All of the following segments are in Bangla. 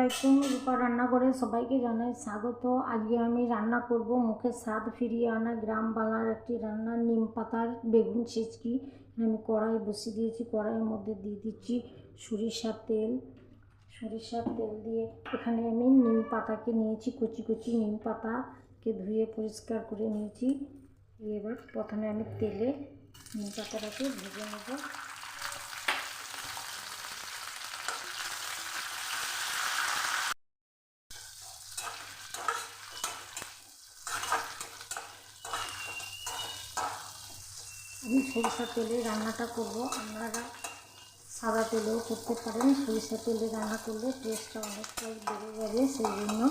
আলাইকুম, রূপা রান্নাঘরে সবাইকে জানাই স্বাগত। আজকে আমি রান্না করব মুখের স্বাদ ফিরিয়ে আনা গ্রাম বাংলার একটি রান্না, নিম পাতার বেগুন ছেচকি। আমি কড়াই বসিয়ে দিয়েছি, কড়াইয়ের মধ্যে দিয়ে দিচ্ছি সরিষার তেল। দিয়ে এখানে আমি নিম পাতাকে নিয়েছি, কচি কচি নিম পাতাকে ধুয়ে পরিষ্কার করে নিয়েছি। এবার প্রথমে আমি তেলে নিম পাতাটাকে ভেজে নেব। আমি সরিষার তেলে রান্নাটা করব, আপনারা সাদা তেলেও করতে পারেন। সরিষার তেলে রান্না করলে টেস্টটা অনেকটাই বেড়ে যাবে, সেই জন্য।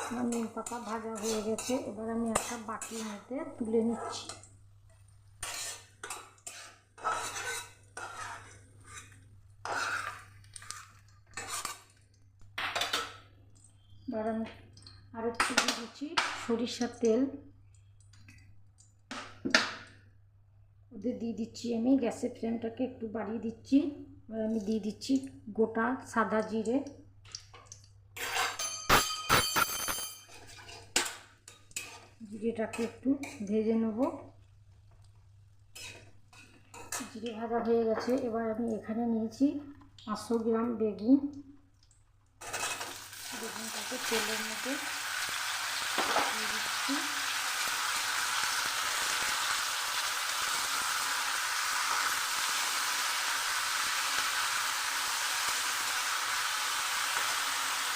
আমার নিম পাতা ভাজা হয়ে গেছে, এবার আমি একটা বাটির মধ্যে তুলে নিচ্ছি। এবার আমি আরেকটু দিয়ে দিচ্ছি সরিষার তেল। ওদের দিয়ে দিচ্ছি আমি, গ্যাসের ফ্লেমটাকে একটু বাড়িয়ে দিচ্ছি। এবার আমি দিয়ে দিচ্ছি গোটা সাদা জিরে। জিরেটাকে একটু ভেজে নেব। জিরে ভাজা হয়ে গেছে, এবার আমি এখানে নিয়েছি 500 গ্রাম বেগুন। বেগুনটাকে তেলের মধ্যে দিয়ে দিচ্ছি।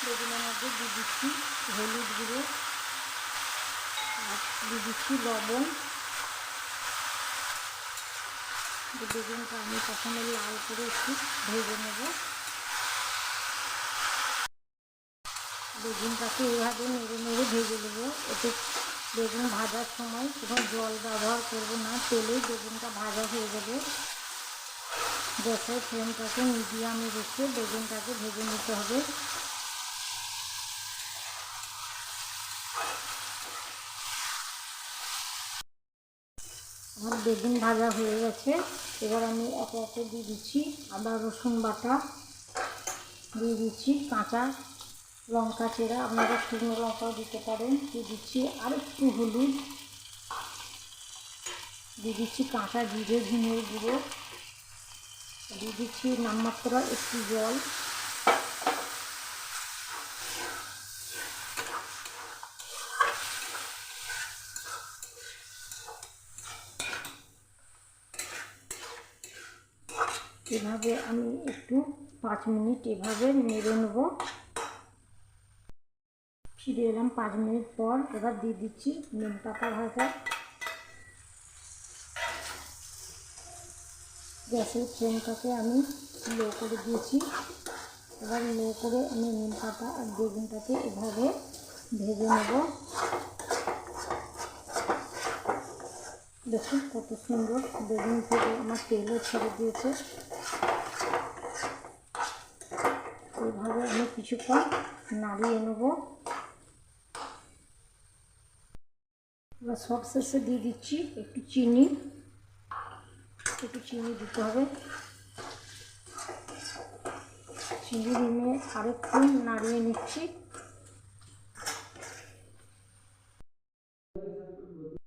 বেগুনের মধ্যে দিয়ে দিচ্ছি হলুদ গুঁড়ো, আর দিয়ে দিচ্ছি লবণ। বেগুনটা আমি প্রথমে লাল করে একটু ভেজে নেব। বেগুনটাকে এইভাবে নেড়ে নেড়ে ভেজে নেবো। এতে বেগুন ভাজার সময় কোনো জল ব্যবহার করব না, তেলেই বেগুনটা ভাজা হয়ে যাবে। গ্যাসের ফ্লেমটাকে মিডিয়ামে রেখে বেগুনটাকে ভেজে নিতে হবে। আমার বেগুন ভাজা হয়ে গেছে, এবার আমি একে একে দিয়ে দিচ্ছি আদা রসুন বাটা, দিয়ে দিচ্ছি কাঁচা লঙ্কা চেরা, আপনারা শুকনো লঙ্কাও দিতে পারেন। দিয়ে দিচ্ছি আর একটু হলুদ, দিয়ে দিচ্ছি কাঁচা জিরে ধনের গুঁড়ো, দিয়ে দিচ্ছি নামমাত্র একটু জল। এভাবে আমি একটু 5 মিনিট এভাবে নেড়ে নেব। ফিরে এলাম 5 মিনিট পর। এবার দিয়ে দিচ্ছি নিম পাতা ভাজা। গ্যাসের ফ্লেমটাকে আমি লো করে দিয়েছি। এবার লো করে আমি নিম পাতা আর বেগুনটাকে এভাবে ভেজে নেব। দেখুন কত সুন্দর বেগুন থেকে আমার তেলও ছেড়ে দিয়েছে। এইভাবে আমি কিছুক্ষণ নাড়িয়ে নেব। এবার সব শেষে দিয়ে দিচ্ছি একটু চিনি দিতে হবে। চিনি দিয়ে আরেকটু নাড়িয়ে নিচ্ছি।